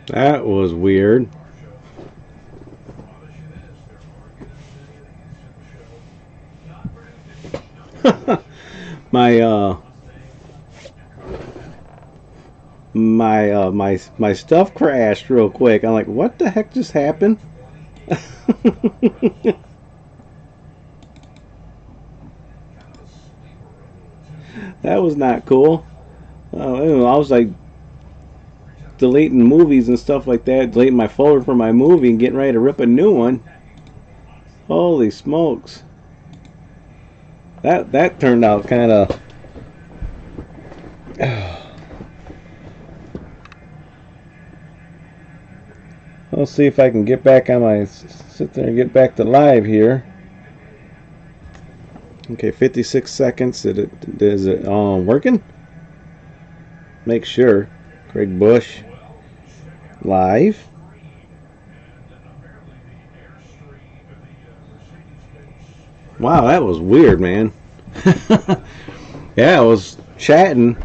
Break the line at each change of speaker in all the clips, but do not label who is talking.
That was weird. my my stuff crashed real quick. I'm like, what the heck just happened? That was not cool. I was like deleting movies and stuff like that, deleting my folder for my movie and getting ready to rip a new one. Holy smokes! That turned out kind of. Let's see if I can get back on my sit there and get back to live here. Okay, 56 seconds. Is it working? Make sure. Craig Bush live. Wow, that was weird, man. Yeah, I was chatting.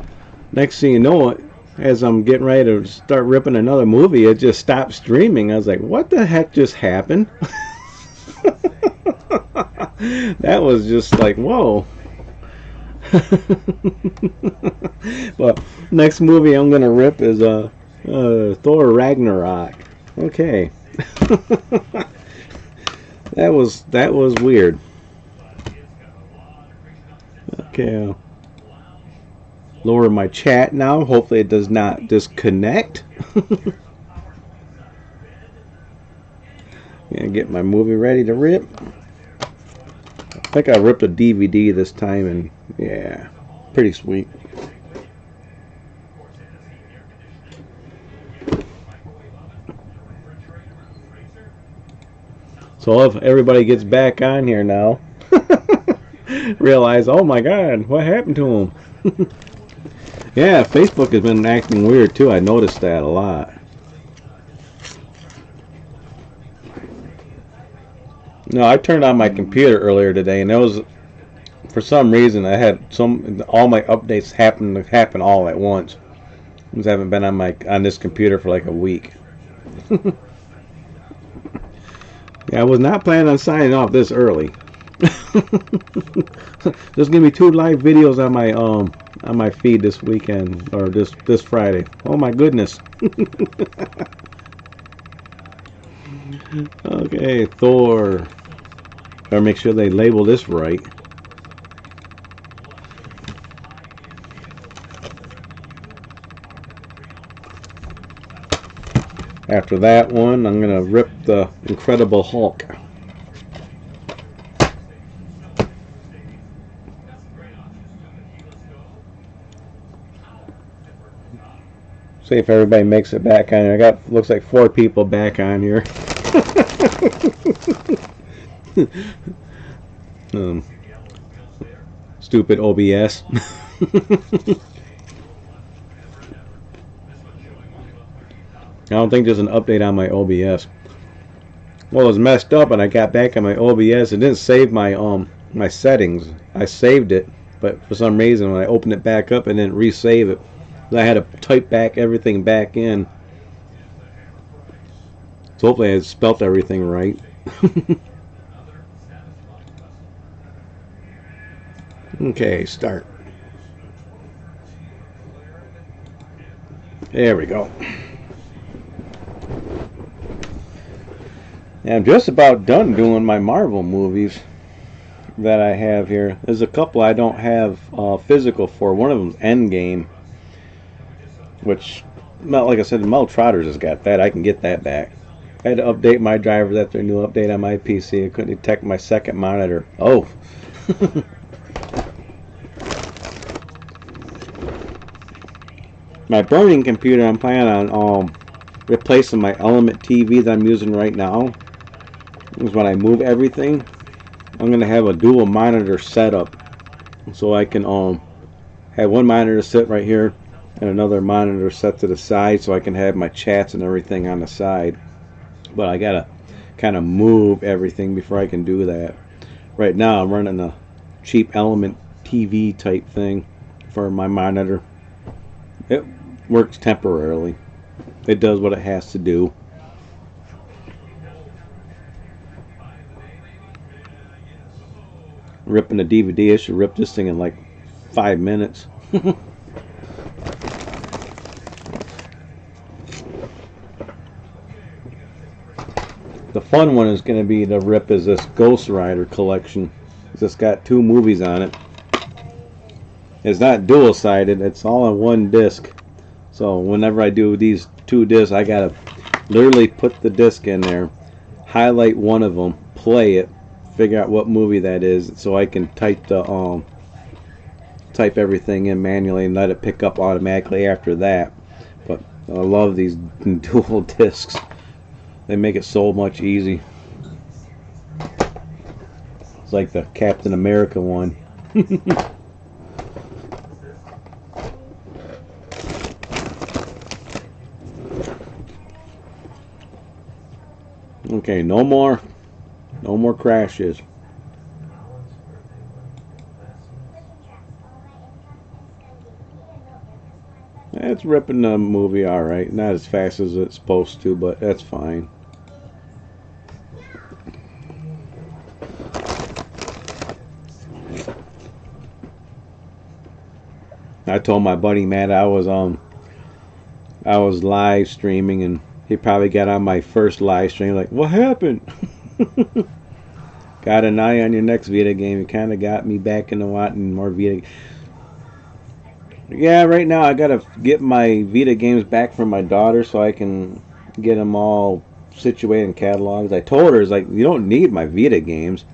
Next thing you know, as I'm getting ready to start ripping another movie, it just stopped streaming. I was like, what the heck just happened? That was just like, whoa. But next movie I'm gonna rip is Thor Ragnarok. Okay. that was weird. Okay, lower my chat now. Hopefully it does not disconnect. And get my movie ready to rip. I think I ripped a DVD this time, and yeah, pretty sweet. So if everybody gets back on here now, realize, oh my God, what happened to him? Yeah, Facebook has been acting weird too. I noticed that a lot. No, I turned on my computer earlier today, and it was for some reason I had all my updates happen all at once. I haven't been on this computer for like a week. Yeah, I was not planning on signing off this early. There's gonna be 2 live videos on my feed this weekend or this Friday. Oh my goodness. Okay, Thor. Gotta make sure they label this right. After that one, I'm gonna rip the Incredible Hulk. See if everybody makes it back on here. I got looks like 4 people back on here. Stupid OBS. I don't think there's an update on my OBS. Well, it was messed up, and I got back on my OBS. It didn't save my my settings. I saved it, but for some reason when I opened it back up, it didn't resave it. I had to type back everything back in. So hopefully I spelt everything right. Okay, start. There we go. And I'm just about done doing my Marvel movies that I have here. There's a couple I don't have physical for. One of them's Endgame, which, like I said, Mel Trotters has got that. I can get that back. I had to update my drivers after a new update on my PC. I couldn't detect my second monitor. Oh. My burning computer, I'm planning on replacing my Element TV that I'm using right now. Is when I move everything, I'm going to have a dual monitor setup. So I can have one monitor sit right here and another monitor set to the side so I can have my chats and everything on the side. But I got to kind of move everything before I can do that. Right now I'm running a cheap Element TV type thing for my monitor. It works temporarily. it does what it has to do. Ripping the DVD, I should rip this thing in like 5 minutes. The fun one is going to be to rip is this Ghost Rider collection. It's got 2 movies on it. It's not dual-sided, it's all on one disc. So whenever I do these 2 discs, I gotta literally put the disc in there, highlight one of them, play it, figure out what movie that is, so I can type the type everything in manually and let it pick up automatically after that. But I love these dual discs. They make it so much easy. It's like the Captain America one. Okay, no more crashes. It's ripping the movie alright. Not as fast as it's supposed to, but that's fine. I told my buddy Matt I was live streaming, and he probably got on my first live stream like, what happened? Got an eye on your next Vita game. You kind of got me back into wanting more Vita. Yeah, right now I gotta get my Vita games back from my daughter so I can get them all situated in catalogs. I told her, it's like, you don't need my Vita games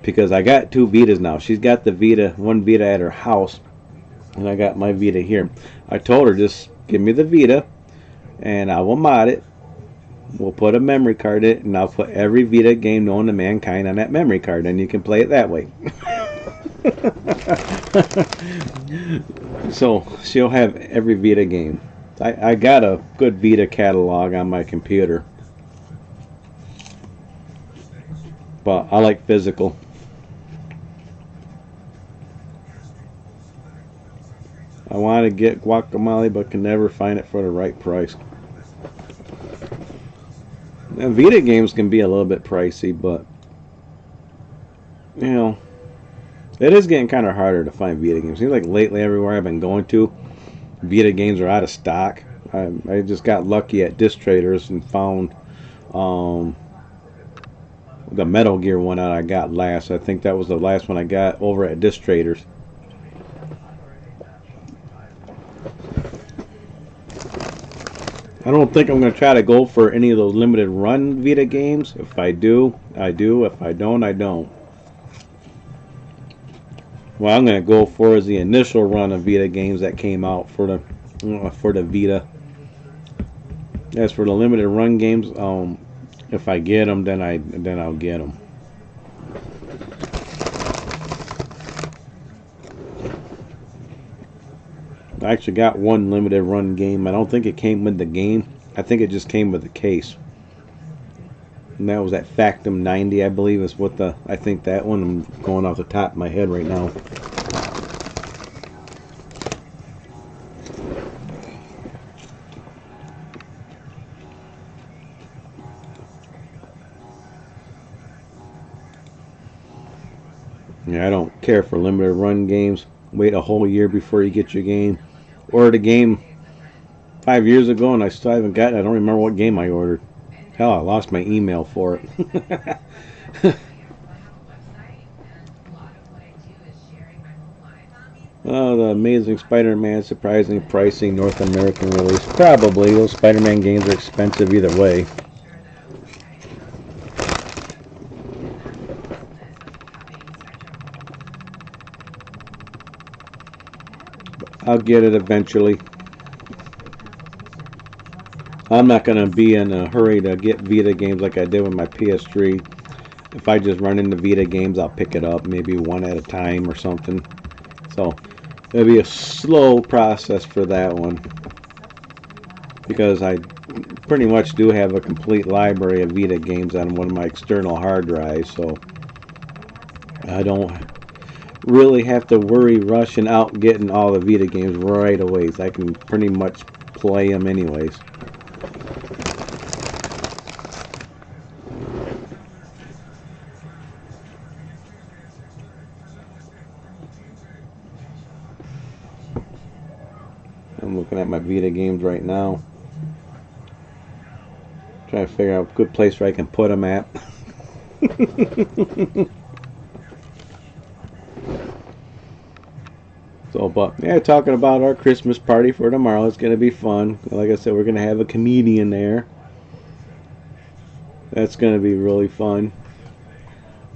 because I got 2 Vitas now. She's got the Vita, one Vita at her house, and I got my Vita here. I told her, just give me the Vita and I will mod it. We'll put a memory card in it, and I'll put every Vita game known to mankind on that memory card, and you can play it that way. So she'll have every Vita game. I got a good Vita catalog on my computer, but I like physical. I want to get Guacamelee, but can never find it for the right price. Now, Vita games can be a little bit pricey, but you know, it is getting kind of harder to find Vita games. Seems like lately everywhere I've been going to, Vita games are out of stock. I just got lucky at Disc Traders and found the Metal Gear one that I got last. I think that was the last one I got over at Disc Traders. I don't think I'm going to try to go for any of those limited run Vita games. If I do, I do. If I don't, I don't. What I'm going to go for is the initial run of Vita games that came out for the Vita. As for the limited run games, if I get them, then I'll get them. I actually got one limited run game. I don't think it came with the game. I think it just came with the case. And that was that Factum 90, I believe is what I think that one, I'm going off the top of my head right now. Yeah, I don't care for limited run games. Wait a whole year before you get your game. Ordered a game 5 years ago and I still haven't got it. I don't remember what game I ordered. Hell, I lost my email for it. Oh, the Amazing Spider-Man surprising pricing North American release. Probably. Those Spider-Man games are expensive either way. I'll get it eventually. I'm not going to be in a hurry to get Vita games like I did with my PS3. If I just run into Vita games, I'll pick it up, maybe one at a time or something. So it'll be a slow process for that one, because I pretty much do have a complete library of Vita games on one of my external hard drives, so I don't really have to worry rushing out getting all the Vita games right away. I can pretty much play them anyways. at my Vita games right now. Trying to figure out a good place where I can put them at. So, but yeah, talking about our Christmas party for tomorrow. It's going to be fun. Like I said, we're going to have a comedian there. That's going to be really fun.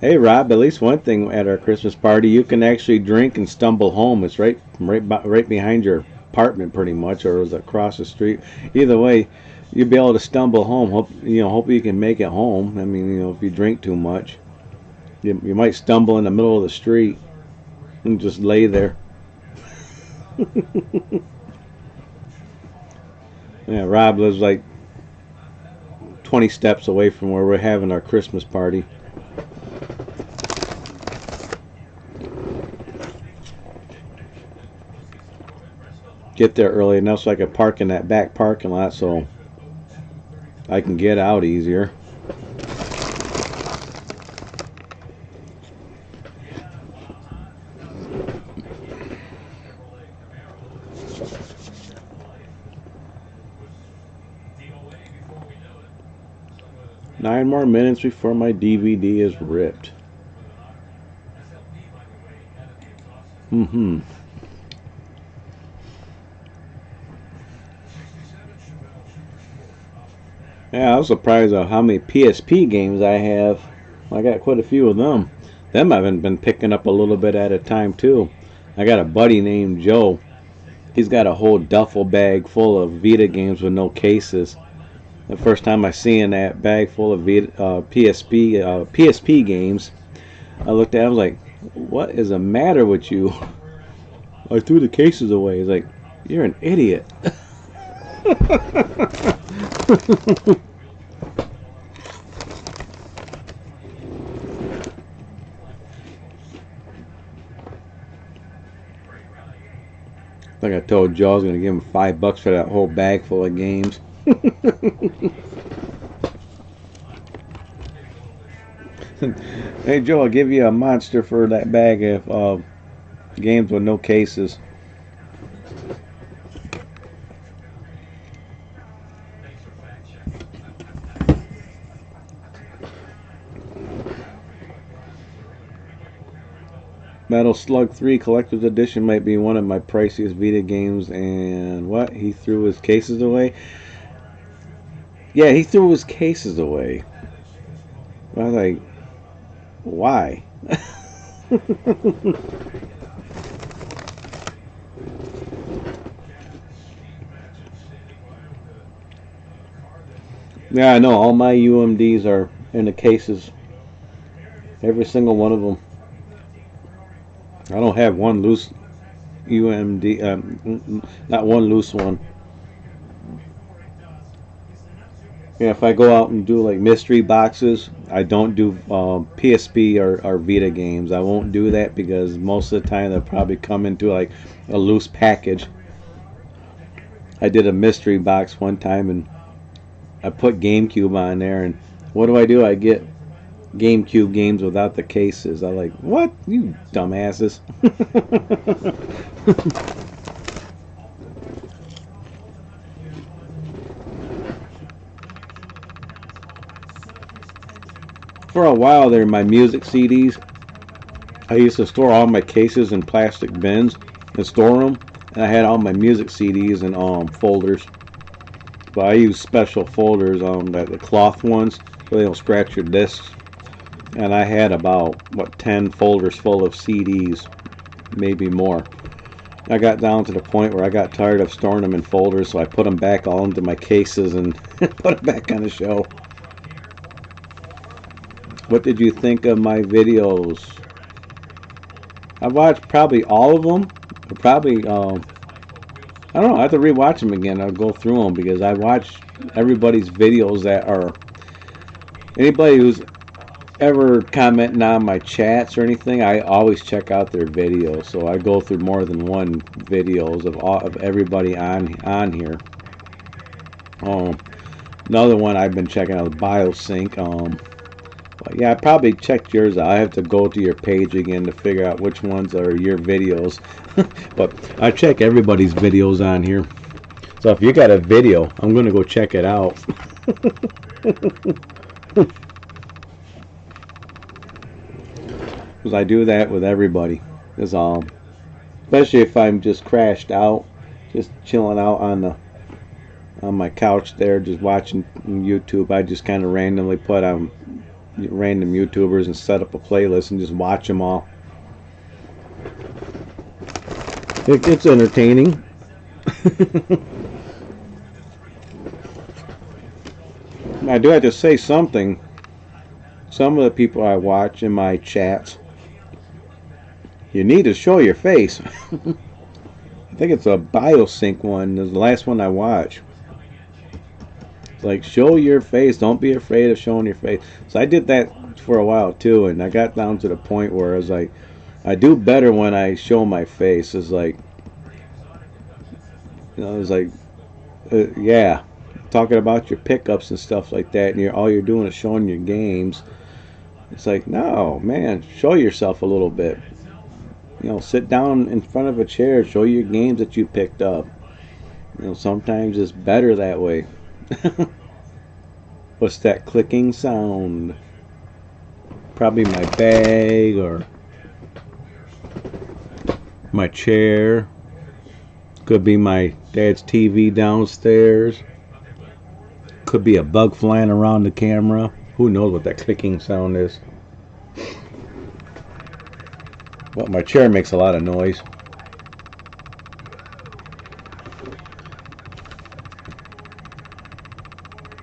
Hey Rob, at least one thing at our Christmas party, you can actually drink and stumble home. It's right behind your apartment, pretty much, or it was across the street. Either way, you'll be able to stumble home. Hope you can make it home. I mean, if you drink too much, you might stumble in the middle of the street and just lay there. Yeah, Rob lives like 20 steps away from where we're having our Christmas party. Get there early enough so I can park in that back parking lot so I can get out easier. Nine more minutes before my DVD is ripped. Yeah, I was surprised at how many PSP games I have. I got quite a few of them. Them I've been picking up a little bit at a time too. I got a buddy named Joe. He's got a whole duffel bag full of Vita games with no cases. The first time I seen that bag full of PSP games, I looked at it, I was like, what is the matter with you? I threw the cases away. He's like, you're an idiot. Like I told Joe, I was going to give him $5 for that whole bag full of games. Hey Joe, I'll give you a monster for that bag of games with no cases. Metal Slug 3 Collector's Edition might be one of my priciest Vita games. And what? He threw his cases away? Yeah, he threw his cases away. I was like, why? Yeah, I know. All my UMDs are in the cases. Every single one of them. I don't have one loose UMD, not one loose one. Yeah, if I go out and do like mystery boxes, I don't do PSP or Vita games. I won't do that because most of the time they'll probably come into like a loose package. I did a mystery box one time and I put GameCube on there, and what do? I get GameCube games without the cases. I'm like, what? You dumbasses. For a while there, my music CDs, I used to store all my cases in plastic bins and store them, and I had all my music CDs in folders. But I use special folders, the cloth ones, so they don't scratch your discs. And I had about 10 folders full of CDs, maybe more. I got down to the point where I got tired of storing them in folders, so I put them back all into my cases and put them back on the shelf. What did you think of my videos? I watched probably all of them. Probably, I don't know, I have to rewatch them again. I'll go through them because I watch everybody's videos that are, anybody who's ever commenting on my chats or anything, I always check out their videos. So I go through more than one videos of everybody on here. Another one I've been checking out is BioSync. Yeah, I probably checked yours out. I have to go to your page again to figure out which ones are your videos. But I check everybody's videos on here. So if you got a video, I'm gonna go check it out. Because I do that with everybody. Is all. Especially if I'm just crashed out, just chilling out on my couch there, just watching YouTube. I just kind of randomly put on random YouTubers and set up a playlist and just watch them all. It's entertaining. I do have to say something. Some of the people I watch in my chats, you need to show your face. I think it's a Biosync one. It's the last one I watched. It's like, show your face. Don't be afraid of showing your face. So I did that for a while too, and I got down to the point where I was like, I do better when I show my face. It's like, you know, it's like, yeah, talking about your pickups and stuff like that, and all you're doing is showing your games. It's like, no, man, show yourself a little bit. You know, sit down in front of a chair, show your games that you picked up. You know, sometimes it's better that way. What's that clicking sound? Probably my bag or my chair. Could be my dad's TV downstairs. Could be a bug flying around the camera. Who knows what that clicking sound is? But my chair makes a lot of noise.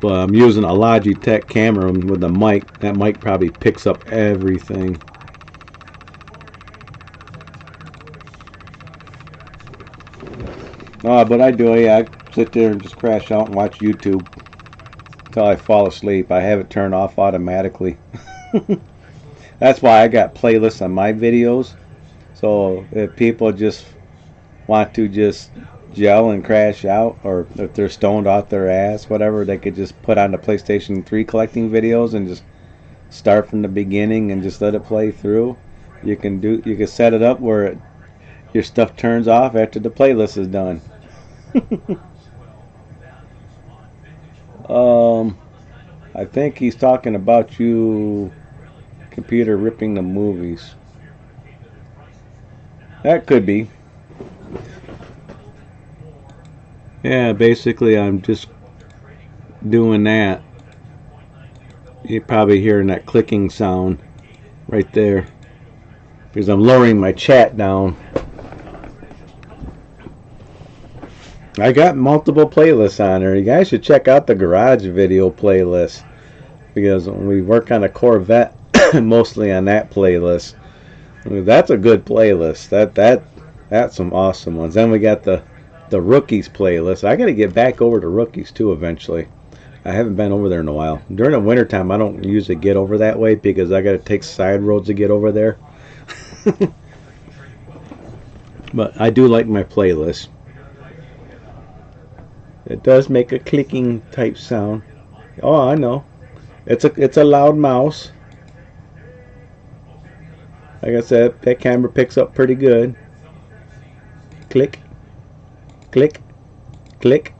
But I'm using a Logitech camera with a mic. That mic probably picks up everything. But I do, yeah, I sit there and just crash out and watch YouTube until I fall asleep. I have it turned off automatically. That's why I got playlists on my videos. So if people just want to just gel and crash out, or if they're stoned off their ass, whatever, they could just put on the PlayStation 3 collecting videos and just start from the beginning and just let it play through. You can set it up where your stuff turns off after the playlist is done. I think he's talking about you computer ripping the movies. That could be. Yeah, basically I'm just doing that. You're probably hearing that clicking sound right there because I'm lowering my chat down. I got multiple playlists on there. You guys should check out the garage video playlist because we work on a Corvette mostly on that playlist. I mean, that's a good playlist. That's some awesome ones. Then we got the Rookies playlist. I got to get back over to Rookies too eventually. I haven't been over there in a while. During the wintertime, I don't usually get over that way because I got to take side roads to get over there. But I do like my playlist. It does make a clicking type sound. Oh, I know. It's a loud mouse. Like I said, that camera picks up pretty good. Click, click, click.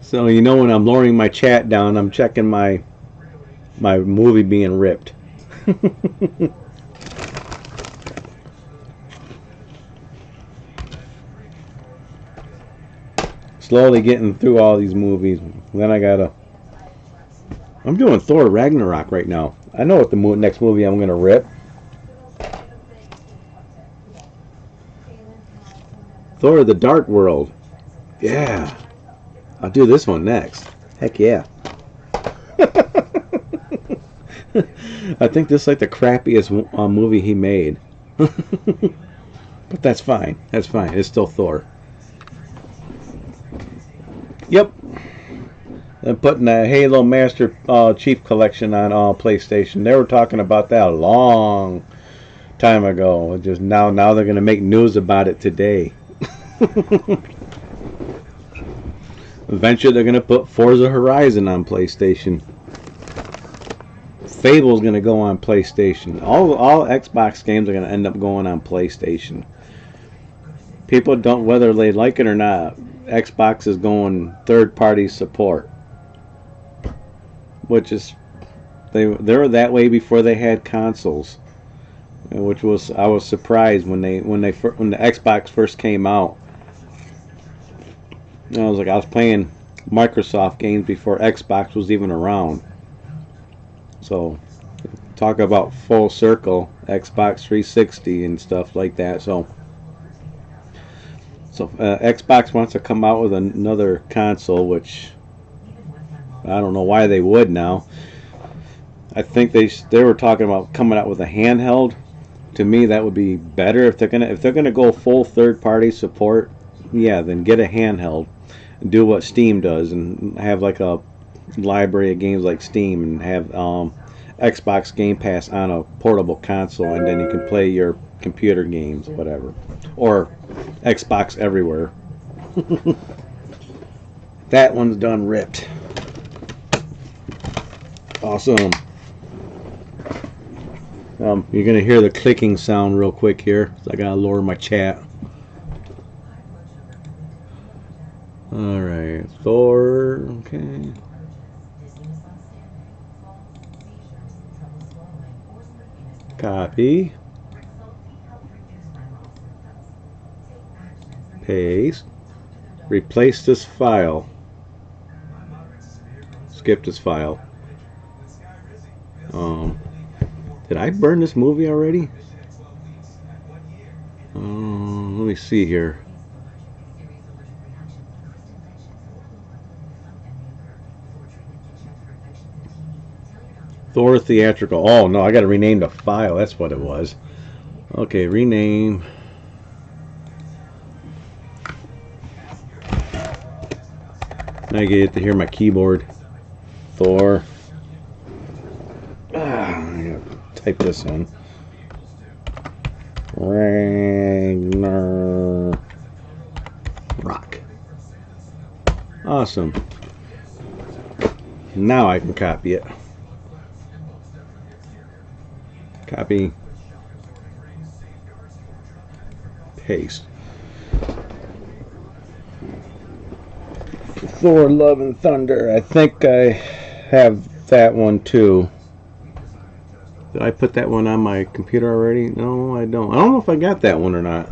So you know when I'm lowering my chat down, I'm checking my movie being ripped. Slowly getting through all these movies. Then I'm doing Thor Ragnarok right now. I know what the next movie I'm gonna rip. Thor: The Dark World. Yeah. I'll do this one next. Heck yeah. I think this is like the crappiest movie he made. But that's fine. That's fine. It's still Thor. Yep. And putting the Halo Master Chief Collection on PlayStation. They were talking about that a long time ago. Just now they're going to make news about it today. Eventually they're going to put Forza Horizon on PlayStation. Fable's going to go on PlayStation. All Xbox games are going to end up going on PlayStation. People don't, whether they like it or not, Xbox is going third-party support, which is they were that way before they had consoles, which was, I was surprised when the Xbox first came out. I was playing Microsoft games before Xbox was even around. So talk about full circle, Xbox 360 and stuff like that. So Xbox wants to come out with another console, which I don't know why they would now. I think they were talking about coming out with a handheld. To me, that would be better if they're gonna go full third-party support. Yeah, then get a handheld and do what Steam does and have like a library of games like Steam and have Xbox Game Pass on a portable console, and then you can play your computer games, whatever, or Xbox everywhere. That one's done ripped. Awesome. You're gonna hear the clicking sound real quick here, so I gotta lower my chat. Alright, Thor, okay. Copy. Paste. Replace this file. Skip this file. Did I burn this movie already? Let me see here. Thor theatrical. Oh no, I gotta rename the file. That's what it was. Okay, rename. Now I get to hear my keyboard. Thor. I'm gonna type this in. Ragnarok. Awesome. Now I can copy it. Copy. Paste. Thor Love and Thunder. I think I have that one too. Did I put that one on my computer already? No, I don't. I don't know if I got that one or not.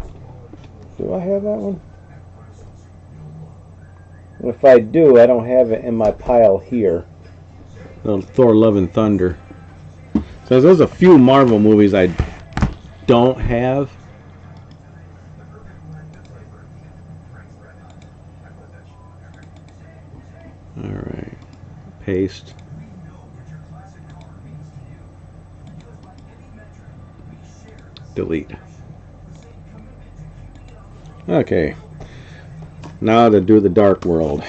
Do I have that one? If I do, I don't have it in my pile here. Thor Love and Thunder. So there's a few Marvel movies I don't have. Alright. Paste. Delete. Okay. Now to do the Dark World.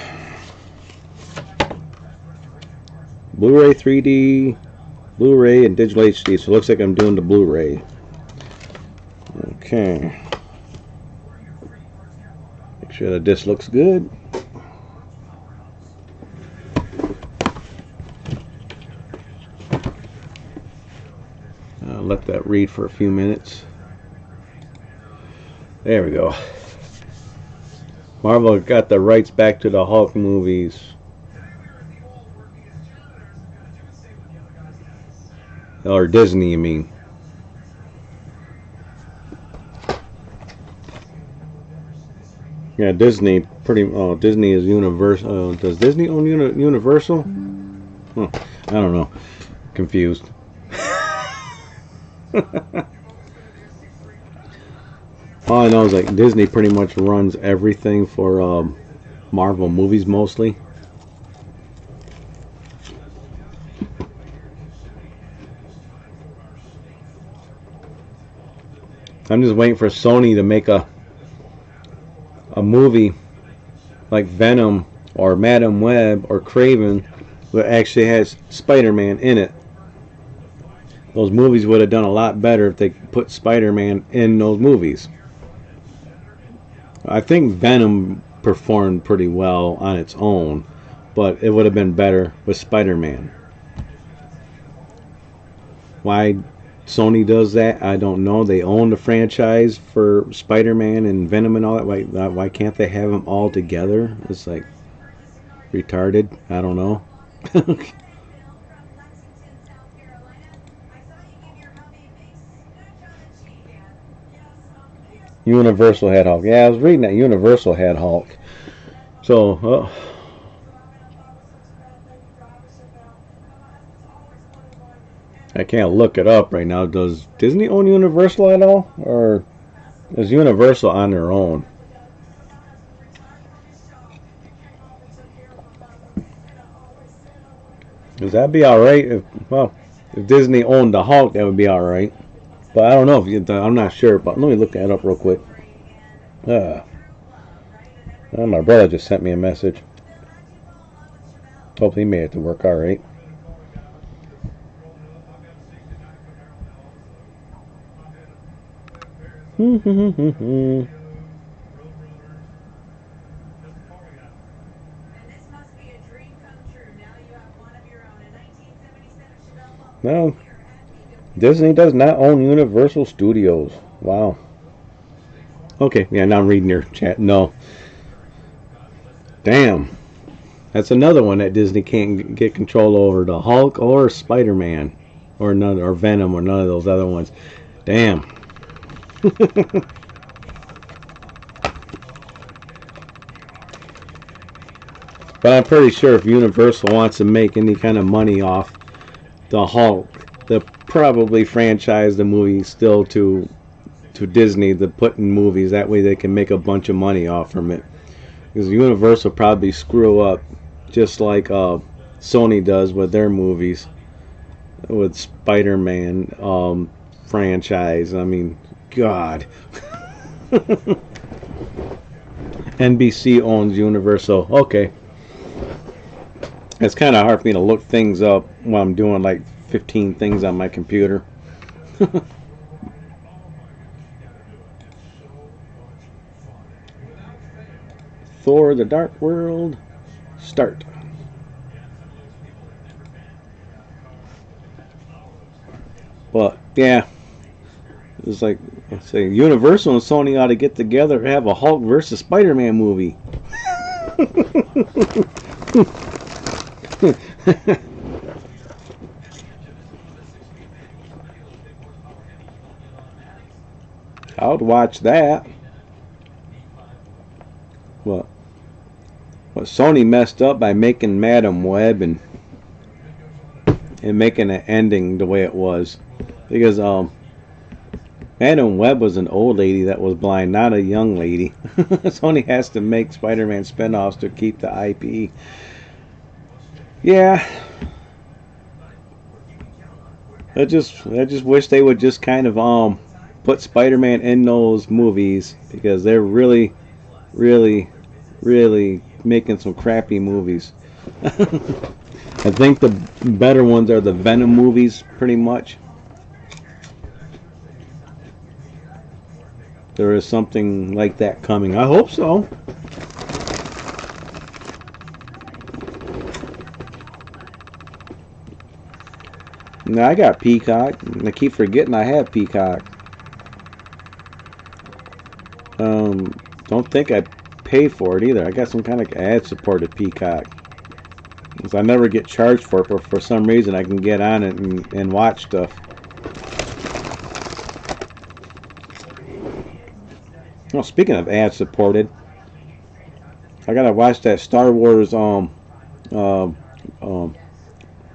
Blu-ray 3D, Blu-ray and digital HD. So it looks like I'm doing the Blu-ray. Okay. Make sure the disc looks good. Let that read for a few minutes. There we go. Marvel got the rights back to the Hulk movies. Or Disney, you mean. Yeah, Disney pretty. Oh, Disney is Universal. Does Disney own Universal? Huh, I don't know. Confused. All I know is like Disney pretty much runs everything for Marvel movies mostly. I'm just waiting for Sony to make a movie like Venom or Madam Web or Kraven that actually has Spider-Man in it. Those movies would have done a lot better if they put Spider-Man in those movies. I think Venom performed pretty well on its own, but it would have been better with Spider-Man. Why Sony does that, I don't know. They own the franchise for Spider-Man and Venom and all that. Why can't they have them all together? It's like retarded. I don't know. Universal had Hulk. Yeah, I was reading that Universal had Hulk. So, I can't look it up right now. Does Disney own Universal at all? Or is Universal on their own? Does that be alright? If Disney owned the Hulk, that would be alright. But I don't know if you, I'm not sure. But let me look that up real quick. My brother just sent me a message. Hopefully he made it to work alright. No, Disney does not own Universal Studios. Wow. Okay, yeah, now I'm reading your chat. No. Damn. That's another one that Disney can't get control over. The Hulk or Spider-Man. Or none, or Venom or none of those other ones. Damn. But I'm pretty sure if Universal wants to make any kind of money off the Hulk, they'll probably franchise the movie still to Disney to put in movies. That way they can make a bunch of money off from it. Because Universal probably screw up just like Sony does with their movies. With Spider-Man franchise. I mean, God. NBC owns Universal. Okay. It's kind of hard for me to look things up while I'm doing like 15 things on my computer. Thor: The Dark World. Start. But yeah, it's like I say, Universal and Sony ought to get together and have a Hulk versus Spider-Man movie. I would watch that. What Sony messed up by making Madam Web and making an ending the way it was, because Madam Web was an old lady that was blind, not a young lady. Sony has to make Spider-Man spinoffs to keep the IP. Yeah, I just wish they would just kind of put Spider-Man in those movies, because they're really making some crappy movies. I think the better ones are the Venom movies, pretty much. There is something like that coming. I hope so. Now, I got Peacock. I keep forgetting I have Peacock. Don't think I pay for it either. I got some kind of ad-supported Peacock. Because I never get charged for it, but for some reason I can get on it and watch stuff. Well, speaking of ad-supported, I gotta watch that Star Wars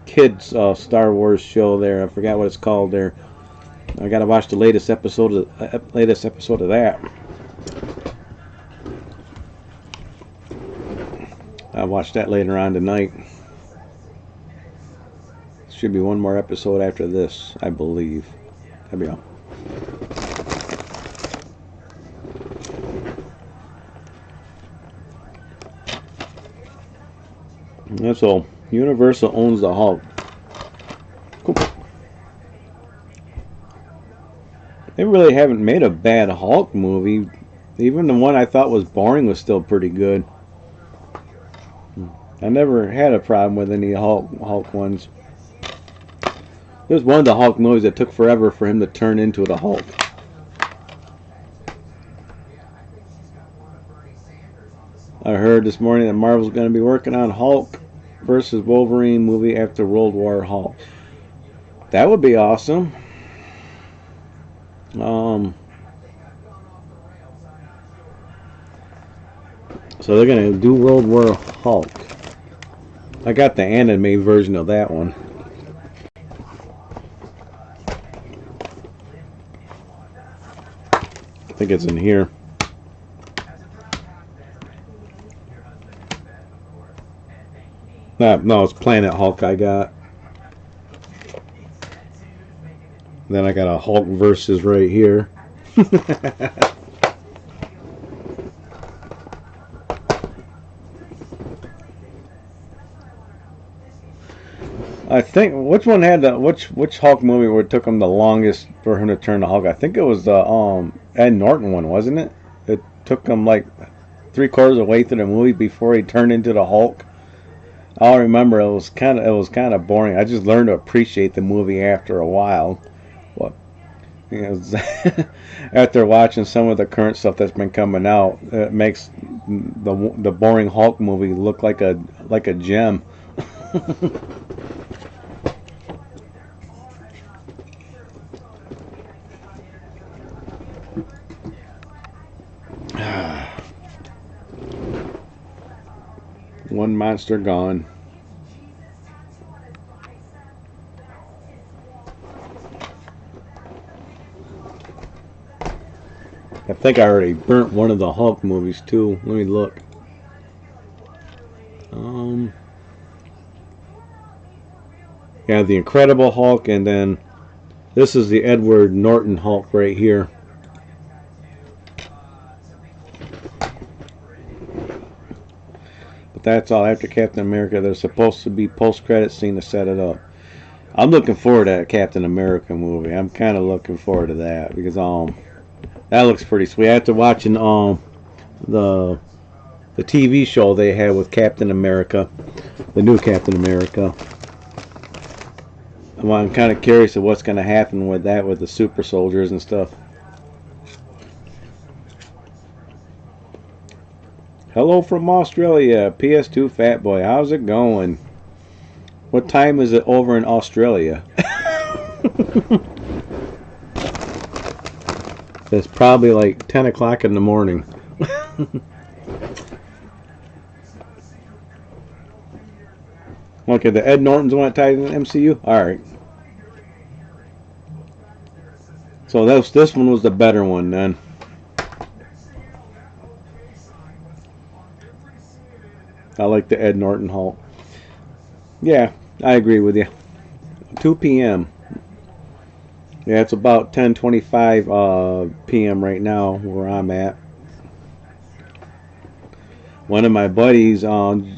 kids Star Wars show there. I forgot what it's called there. I gotta watch the latest episode of that. I'll watch that later on tonight. Should be one more episode after this, I believe. There we go. That's all. Universal owns the Hulk. Cool. They really haven't made a bad Hulk movie. Even the one I thought was boring was still pretty good. I never had a problem with any Hulk ones. It was one of the Hulk movies that took forever for him to turn into the Hulk. I heard this morning that Marvel's going to be working on Hulk versus Wolverine movie after World War Hulk. That would be awesome. So they're going to do World War Hulk. I got the anime version of that one. I think it's in here. No, it's Planet Hulk I got. Then I got a Hulk versus right here. I think which one had the which Hulk movie where it took him the longest for him to turn to Hulk? I think it was the Ed Norton one, wasn't it? It took him like 3/4 of the way through the movie before he turned into the Hulk. I remember it was kind of boring. I just learned to appreciate the movie after a while. What? You know, after watching some of the current stuff that's been coming out, it makes the boring Hulk movie look like a gem. One monster gone. I think I already burnt one of the Hulk movies too. Let me look. Yeah, the Incredible Hulk, and then this is the Edward Norton Hulk right here. But that's all. After Captain America, there's supposed to be post-credit scene to set it up. I'm looking forward to that Captain America movie. I'm kind of looking forward to that because that looks pretty sweet. After watching the TV show they had with Captain America, the new Captain America, I'm kind of curious of what's going to happen with that, with the super soldiers and stuff. Hello from Australia, PS2 Fat Boy. How's it going? What time is it over in Australia? It's probably like 10 o'clock in the morning. Okay, the Ed Norton's one that tied in the MCU? Alright. So this one was the better one then. I like the Ed Norton Hulk. Yeah, I agree with you. 2 p.m. Yeah, it's about 10:25 p.m. right now where I'm at. One of my buddies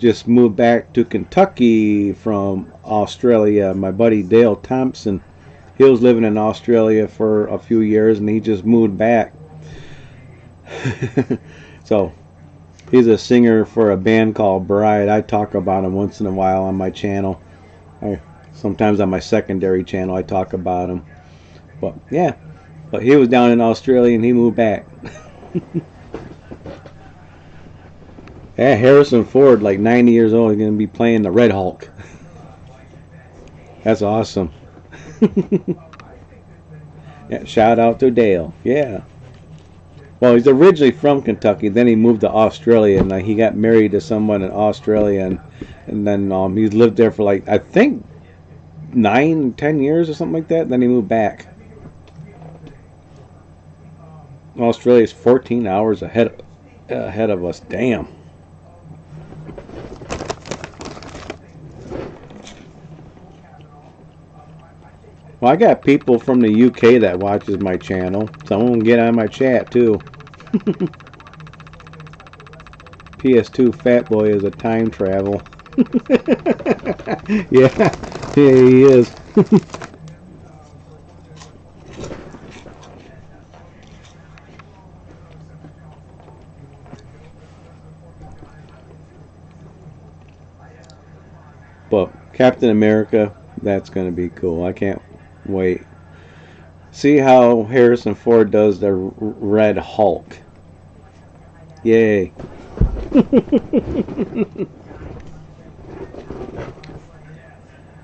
just moved back to Kentucky from Australia. My buddy Dale Thompson. He was living in Australia for a few years and he just moved back. So he's a singer for a band called Bride. I talk about him once in a while on my channel. Sometimes on my secondary channel I talk about him. But yeah, but he was down in Australia and he moved back. Yeah, Harrison Ford, like 90 years old, is going to be playing the Red Hulk. That's awesome. Yeah, shout out to Dale. Yeah. Well, he's originally from Kentucky. Then he moved to Australia, and he got married to someone in Australia, and then he's lived there for like I think 9-10 years or something like that. Then he moved back. Australia's 14 hours ahead of us. Damn. Well, I got people from the UK that watches my channel. Someone get on my chat too. PS2 Fat Boy is a time travel. Yeah, he is. But Captain America, that's going to be cool. I can't Wait. See how Harrison Ford does the Red Hulk. Yay.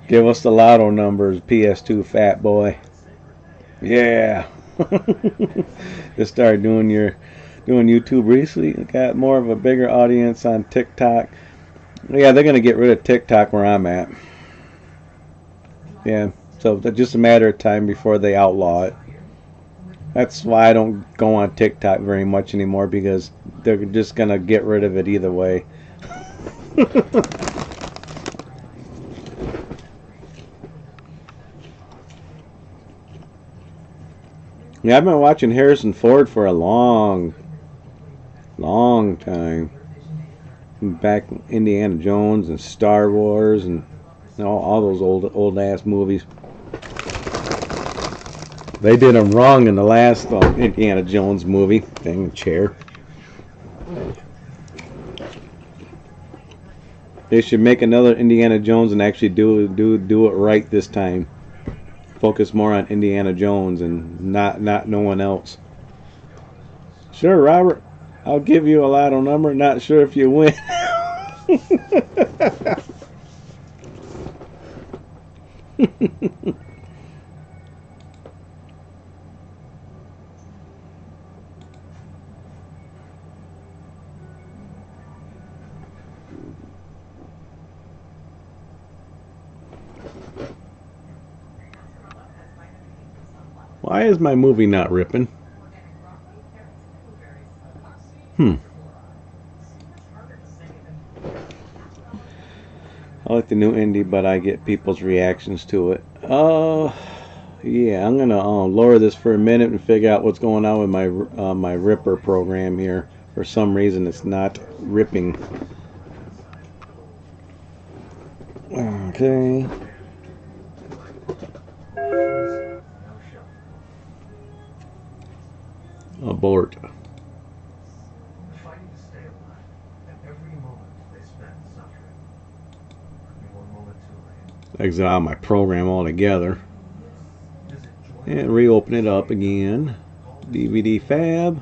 Give us the lotto numbers, PS2 fat boy. Yeah. Just started doing YouTube recently. Got more of a bigger audience on TikTok. Yeah, they're gonna get rid of TikTok where I'm at. Yeah, so it's just a matter of time before they outlaw it. That's why I don't go on TikTok very much anymore, because they're just gonna get rid of it either way. Yeah, I've been watching Harrison Ford for a long time. Back Indiana Jones and Star Wars and all those old ass movies. They did him wrong in the last Indiana Jones movie. Dang chair. They should make another Indiana Jones and actually do it right this time. Focus more on Indiana Jones and not no one else. Sure, Robert. I'll give you a lotto number. Not sure if you win. Why is my movie not ripping? I like the new indie, but I get people's reactions to it. Yeah, I'm gonna lower this for a minute and figure out what's going on with my Ripper program here. For some reason, it's not ripping. Okay. Abort. Exit out of my program altogether and reopen it up again. DVD Fab.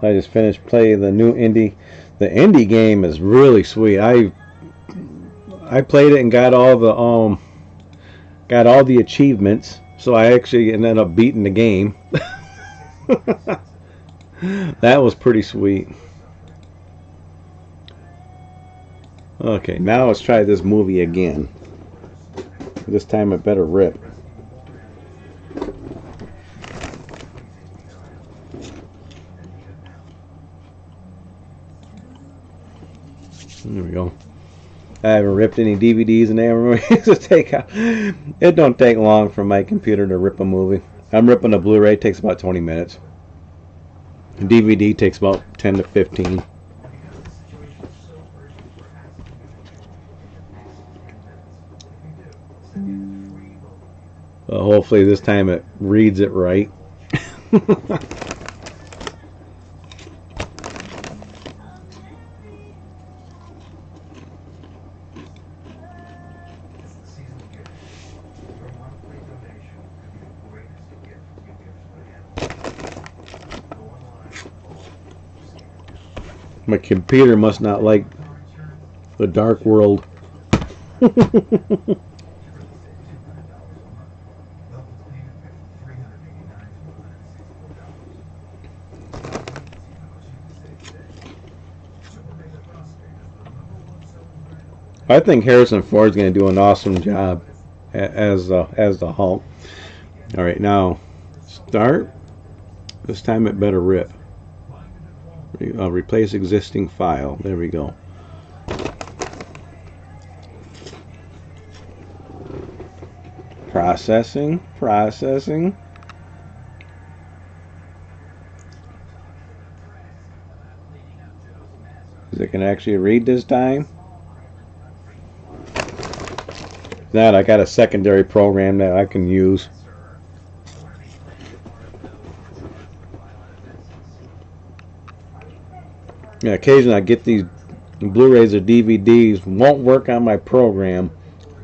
I just finished playing the new indie. The indie game is really sweet. I played it and got all the achievements, so I actually ended up beating the game. That was pretty sweet. Okay, now let's try this movie again. This time it better rip. There we go. I haven't ripped any DVDs and movies to take out. It don't take long for my computer to rip a movie. I'm ripping a Blu-ray. It takes about 20 minutes. A DVD takes about 10 to 15. Hopefully this time it reads it right. My computer must not like the dark world. I think Harrison Ford's going to do an awesome job as the Hulk. All right, now start. This time it better rip. Replace existing file. There we go. Processing. Is it can actually read this time? That I got a secondary program that I can use. Yeah, occasionally I get these Blu-rays or DVDs won't work on my program,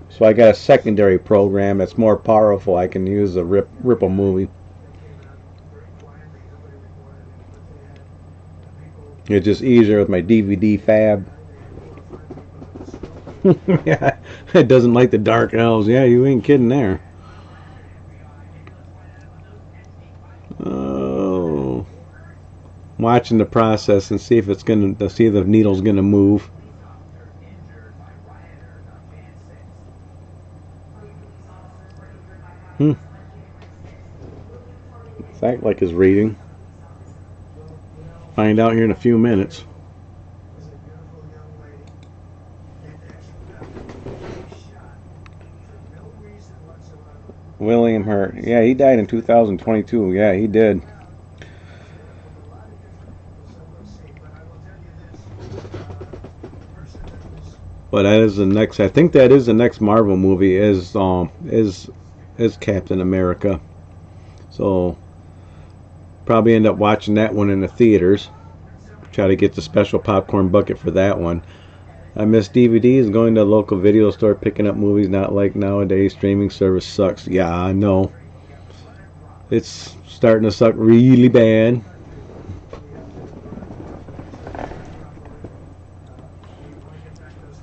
so I got a secondary program that's more powerful. I can use a rip a movie. It's just easier with my DVD fab. Yeah, it doesn't like the dark elves. Yeah, you ain't kidding there. Oh, watching the process and see if it's gonna to see if the needle's gonna move. Hmm. It's act like it's reading. Find out here in a few minutes. William Hurt. Yeah, he died in 2022. Yeah, he did. But that is the next. I think that is the next Marvel movie. Is Captain America. So probably end up watching that one in the theaters. Try to get the special popcorn bucket for that one. I miss DVDs, going to the local video store, picking up movies. Not like nowadays. Streaming service sucks. Yeah, I know. It's starting to suck really bad.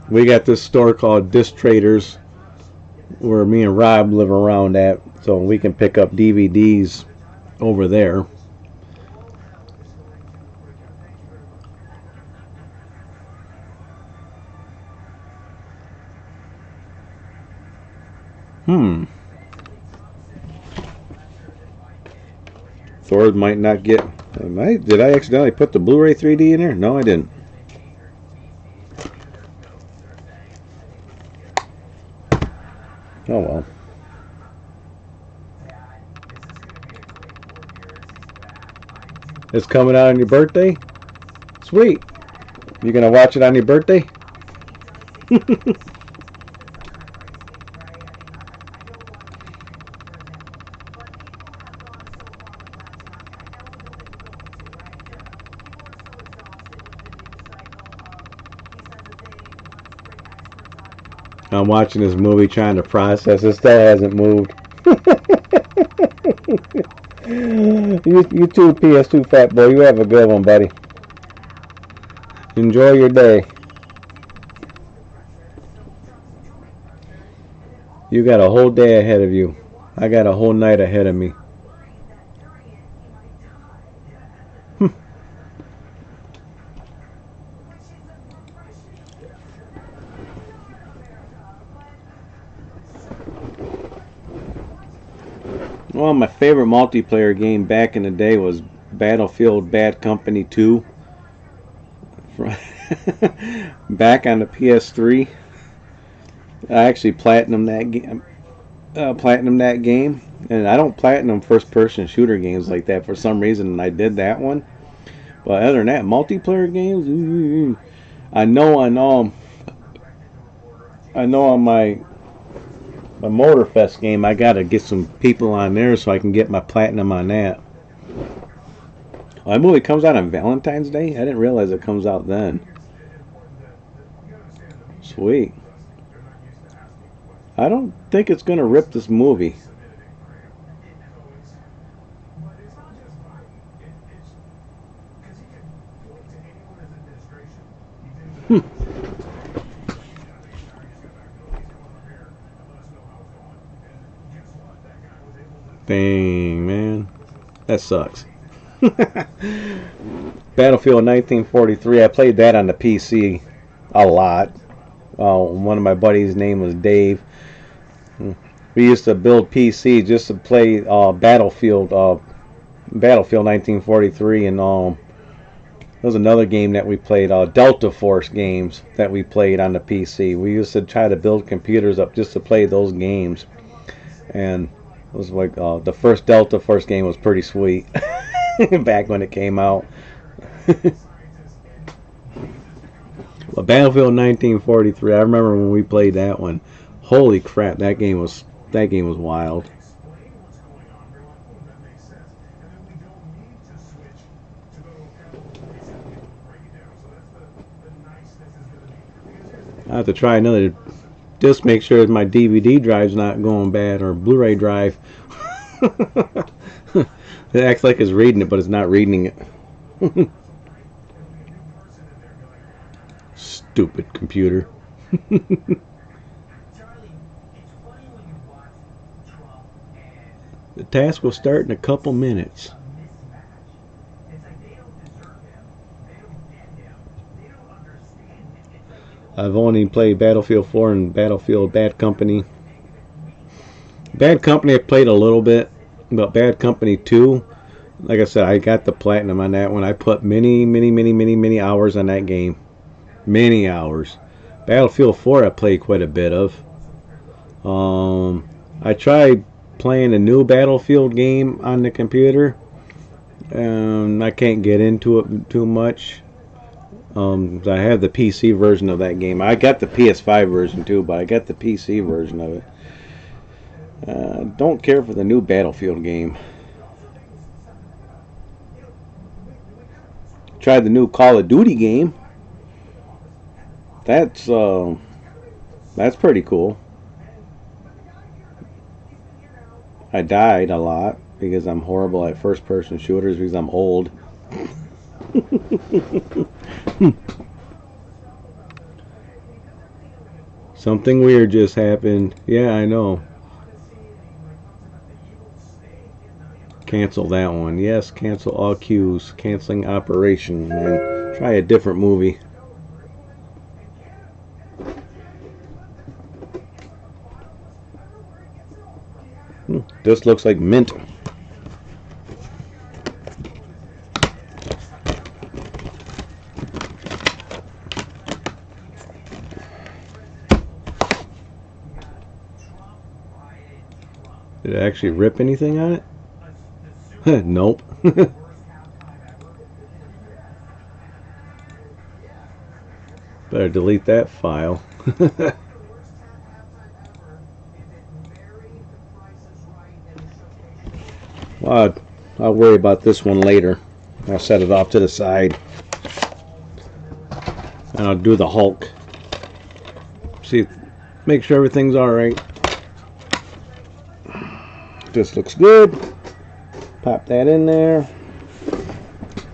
We got this store called Disc Traders where me and Rob live around at, so we can pick up DVDs over there. Thor might not get. Did I accidentally put the Blu-ray 3D in there? No, I didn't. Oh well. It's coming out on your birthday? Sweet. You gonna watch it on your birthday? I'm watching this movie trying to process. It still hasn't moved. You too, PS2 fat boy. You have a good one, buddy. Enjoy your day. You got a whole day ahead of you. I got a whole night ahead of me. Well, my favorite multiplayer game back in the day was Battlefield Bad Company 2. Back on the PS3. I actually platinumed that game. And I don't platinum first-person shooter games like that for some reason, and I did that one. But other than that, multiplayer games, I know on my Motorfest game, I gotta get some people on there so I can get my platinum on that. Oh, that movie comes out on Valentine's Day? I didn't realize it comes out then. Sweet. I don't think it's gonna rip this movie. Dang, man. That sucks. Battlefield 1943, I played that on the PC a lot. One of my buddies' name was Dave. We used to build PC just to play Battlefield 1943, and there was another game that we played, Delta Force games that we played on the PC. We used to try to build computers up just to play those games, and it was like the first Delta Force game was pretty sweet back when it came out. Well, Battlefield 1943, I remember when we played that one. Holy crap, that game was wild. I have to try another. Just make sure my DVD drive's not going bad, or Blu-ray drive. It acts like it's reading it, but it's not reading it. Stupid computer. The task will start in a couple minutes. I've only played Battlefield 4 and Battlefield Bad Company. Bad Company I played a little bit, but Bad Company 2, like I said, I got the platinum on that one. I put many hours on that game. Many hours. Battlefield 4 I played quite a bit of. I tried playing a new Battlefield game on the computer. I can't get into it too much. I have the PC version of that game. I got the PS5 version too, but I got the PC version of it. Don't care for the new Battlefield game. Tried the new Call of Duty game. That's pretty cool. I died a lot because I'm horrible at first-person shooters because I'm old. Something weird just happened. Yeah, I know. Cancel that one. Yes, cancel all queues. Canceling operation. And try a different movie. This looks like mint. Did it actually rip anything on it? Nope. Better delete that file. Well, I'll worry about this one later. I'll set it off to the side. And I'll do the Hulk. See, make sure everything's alright. This looks good. Pop that in there.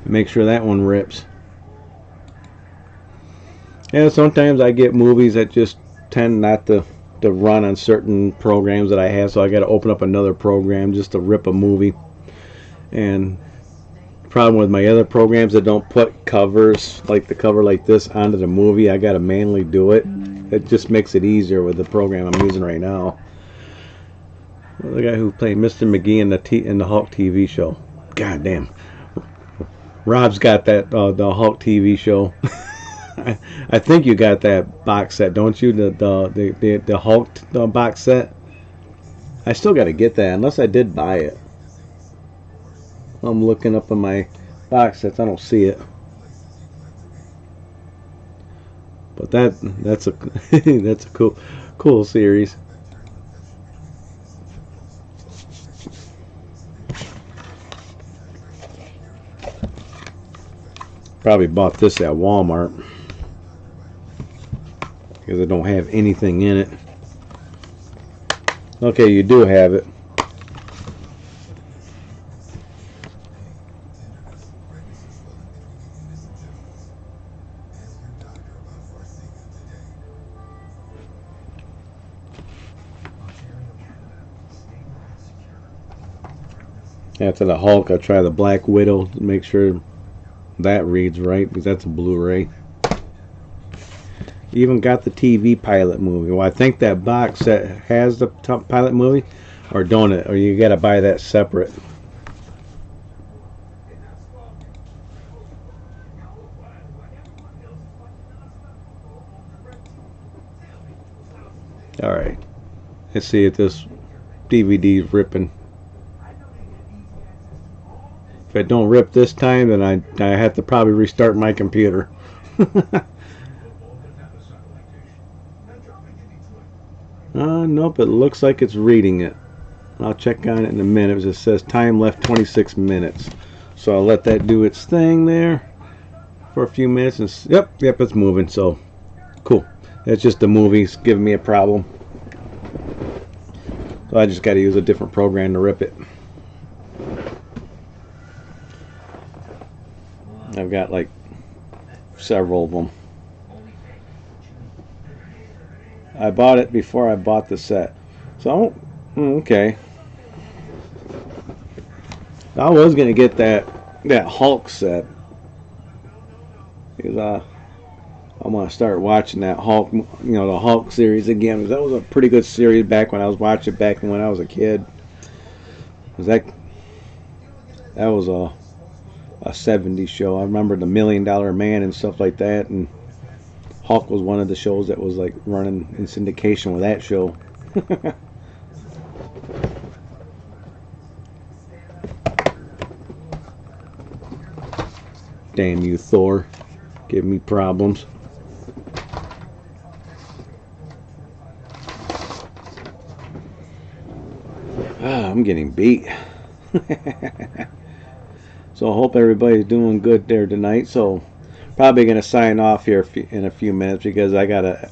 Make sure that one rips. Yeah, sometimes I get movies that just tend not to run on certain programs that I have, so I got to open up another program just to rip a movie. And the problem with my other programs that don't put covers, like the cover like this, onto the movie, I got to manually do it. It just makes it easier with the program I'm using right now. Well, the guy who played Mr. McGee in the Hulk TV show. God damn. Rob's got that the Hulk TV show. I think you got that box set, don't you? The Hulk box set. I still got to get that, unless I did buy it. I'm looking up in my box sets. I don't see it. But that's a that's a cool series. Probably bought this at Walmart because I don't have anything in it. Okay, you do have it. After the Hulk, I try the Black Widow to make sure that reads right, because that's a Blu-ray. Even got the TV pilot movie. Well, I think that box set has the top pilot movie, or don't it? Or you got to buy that separate. All right. Let's see if this DVD is ripping. If it don't rip this time, then I have to probably restart my computer. Nope, it looks like it's reading it. I'll check on it in a minute. It says time left 26 minutes. So I'll let that do its thing there for a few minutes. And yep, it's moving. So cool. It's just the movie's giving me a problem. So I just got to use a different program to rip it. I've got like several of them. I bought it before I bought the set. So, okay. I was going to get that Hulk set. Because I want to start watching that Hulk, the Hulk series again. That was a pretty good series back when I was watching it back when I was a kid. That was a 70s show. I remember the $1 Million Man and stuff like that, and Hulk was one of the shows that was like running in syndication with that show. Damn you, Thor. Give me problems. I'm getting beat. So I hope everybody's doing good there tonight. So probably going to sign off here in a few minutes because I got to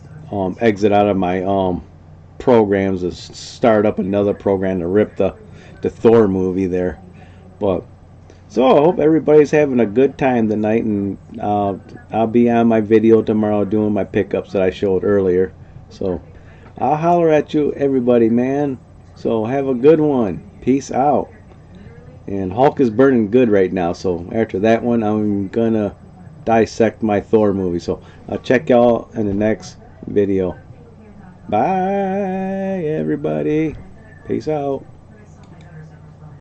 exit out of my programs to start up another program to rip the Thor movie there. But so I hope everybody's having a good time tonight, and I'll be on my video tomorrow doing my pickups that I showed earlier. So I'll holler at you, everybody, man. So have a good one. Peace out. And Hulk is burning good right now. So after that one, I'm gonna dissect my Thor movie. So I'll check y'all in the next video. Bye, everybody. Peace out.